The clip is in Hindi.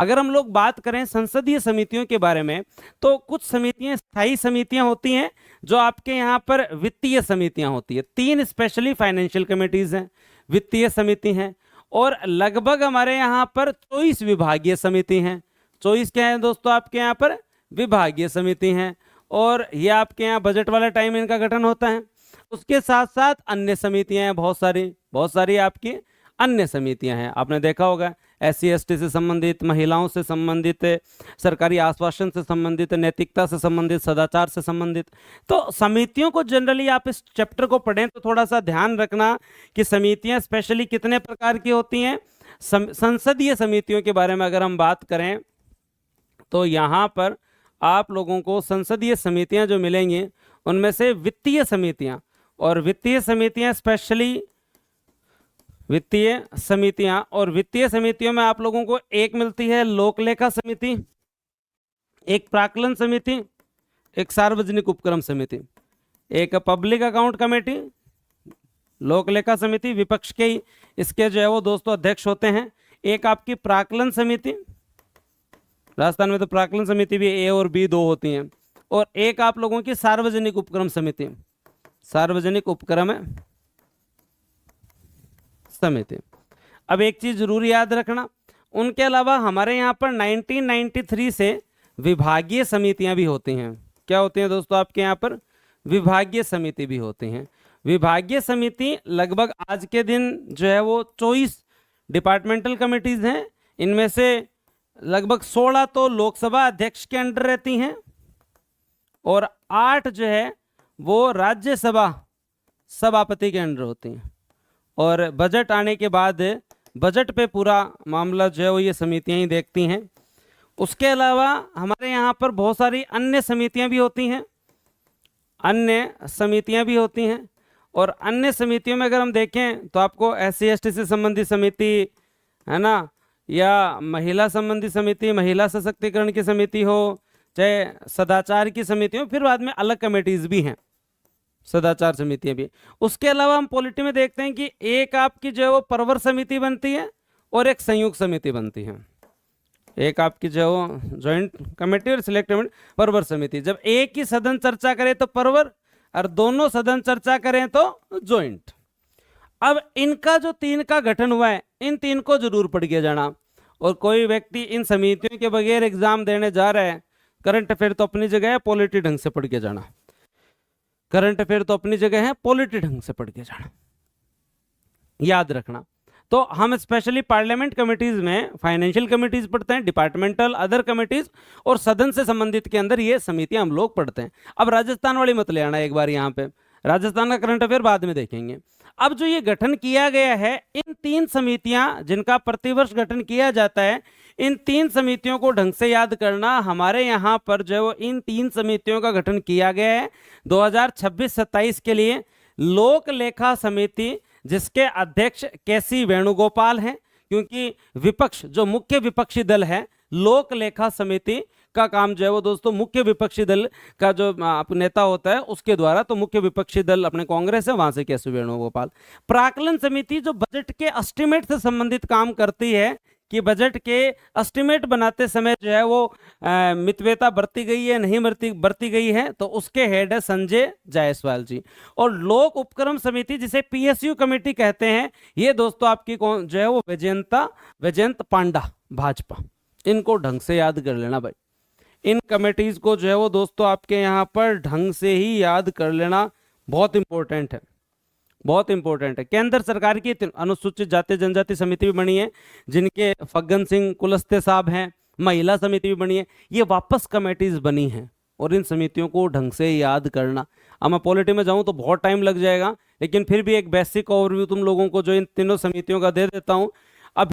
अगर हम लोग बात करें संसदीय समितियों के बारे में, तो कुछ समितियां स्थायी समितियां होती हैं, जो आपके यहाँ पर वित्तीय समितियां होती है। 3 स्पेशली फाइनेंशियल कमिटीज हैं, वित्तीय समिति हैं, और लगभग हमारे यहाँ पर 24 विभागीय समिति हैं। 24 क्या है दोस्तों आपके यहाँ पर? विभागीय समिति हैं। और ये आपके यहाँ बजट वाला टाइम इनका गठन होता है। उसके साथ साथ अन्य समितियां हैं, बहुत सारी आपकी अन्य समितियां हैं। आपने देखा होगा SC/ST से संबंधित, महिलाओं से संबंधित, सरकारी आश्वासन से संबंधित, नैतिकता से संबंधित, सदाचार से संबंधित। तो समितियों को जनरली आप इस चैप्टर को पढ़ें तो थोड़ा सा ध्यान रखना कि समितियां स्पेशली कितने प्रकार की होती हैं। संसदीय समितियों के बारे में अगर हम बात करें तो यहाँ पर आप लोगों को संसदीय समितियां जो मिलेंगी उनमें से वित्तीय समितियां, और वित्तीय समितियां स्पेशली वित्तीय समितियों में आप लोगों को एक मिलती है लोक लेखा समिति, एक प्राक्कलन समिति, एक सार्वजनिक उपक्रम समिति, एक पब्लिक अकाउंट कमेटी, लोक लेखा समिति, विपक्ष के इसके जो है वो दोस्तों अध्यक्ष होते हैं, एक आपकी प्राक्कलन समिति, राजस्थान में तो प्राक्कलन समिति भी A और B 2 होती हैं, और एक आप लोगों की सार्वजनिक उपक्रम समिति, सार्वजनिक उपक्रम समिति। अब एक चीज जरूर याद रखना, उनके अलावा हमारे यहाँ पर 1993 से विभागीय समितियां भी होती हैं। क्या होती हैं दोस्तों आपके यहाँ पर? विभागीय समिति भी होती हैं। विभागीय समिति लगभग आज के दिन जो है वो 24 डिपार्टमेंटल कमिटीज हैं। इनमें से लगभग 16 तो लोकसभा अध्यक्ष के अंडर रहती हैं, और 8 जो है वो राज्यसभा सभापति के अंडर होती हैं। और बजट आने के बाद बजट पे पूरा मामला जो है वो ये समितियां ही देखती हैं। उसके अलावा हमारे यहाँ पर बहुत सारी अन्य समितियां भी होती हैं, और अन्य समितियों में अगर हम देखें तो आपको SC/ST से संबंधित समिति है ना, या महिला संबंधी समिति, महिला सशक्तिकरण की समिति हो, चाहे सदाचार की समिति हो, फिर बाद में अलग कमेटीज भी हैं, सदाचार समितियां भी। उसके अलावा हम पॉलिटी में देखते हैं कि एक आपकी जो है वो परवर समिति बनती है और एक संयुक्त समिति बनती है। एक आपकी जो है वो ज्वाइंट कमेटी और सिलेक्ट कमेटी, परवर समिति। जब एक ही सदन चर्चा करे तो परवर, और दोनों सदन चर्चा करें तो ज्वाइंट। अब इनका जो 3 का गठन हुआ है, इन 3 को जरूर पढ़ के जाना। और कोई व्यक्ति इन समितियों के बगैर एग्जाम देने जा रहा है, करंट अफेयर तो अपनी जगह है, पॉलिटी ढंग से पढ़ के जाना। करंट अफेयर तो अपनी जगह है, पॉलिटी ढंग से पढ़ के जाना, याद रखना। तो हम स्पेशली पार्लियामेंट कमिटीज में फाइनेंशियल कमिटीज पढ़ते हैं, डिपार्टमेंटल, अदर कमिटीज, और सदन से संबंधित के अंदर ये समितियां हम लोग पढ़ते हैं। अब राजस्थान वाली मत ले आना एक बार, यहाँ पे राजस्थान का करंट अफेयर बाद में देखेंगे। अब जो ये गठन किया गया है, इन 3 समितियां जिनका प्रतिवर्ष गठन किया जाता है, इन 3 समितियों को ढंग से याद करना। हमारे यहाँ पर जो इन 3 समितियों का गठन किया गया है 2026-27 के लिए। लोक लेखा समिति जिसके अध्यक्ष KC वेणुगोपाल हैं, क्योंकि विपक्ष जो मुख्य विपक्षी दल है, लोक लेखा समिति का काम जो है वो दोस्तों मुख्य विपक्षी दल का जो नेता होता है उसके द्वारा, तो मुख्य विपक्षी दल अपने कांग्रेस है, वहां से KC वेणुगोपाल। प्राक्कलन समिति जो बजट के एस्टिमेट से संबंधित काम करती है, कि बजट के एस्टिमेट बनाते समय जो है वो मितव्यता बरती गई है, नहीं बरती गई है, तो उसके हेड है संजय जायसवाल जी। और लोक उपक्रम समिति जिसे PSU कमेटी कहते हैं, ये दोस्तों आपकी कौन जो है वो वैजयंत पांडा, भाजपा। इनको ढंग से याद कर लेना भाई, इन कमेटीज को जो है वो दोस्तों आपके यहाँ पर ढंग से ही याद कर लेना, बहुत इंपॉर्टेंट है, बहुत इंपॉर्टेंट है। केंद्र सरकार की अनुसूचित जाति जनजाति समिति भी बनी है, जिनके फग्गन सिंह कुलस्ते साहब हैं। महिला समिति भी बनी है। ये वापस कमेटीज बनी हैं, और इन समितियों को ढंग से याद करना। अब मैं पॉलिटी में जाऊं तो बहुत टाइम लग जाएगा, लेकिन फिर भी एक बेसिक ओवरव्यू तुम लोगों को जो इन तीनों समितियों का दे देता हूं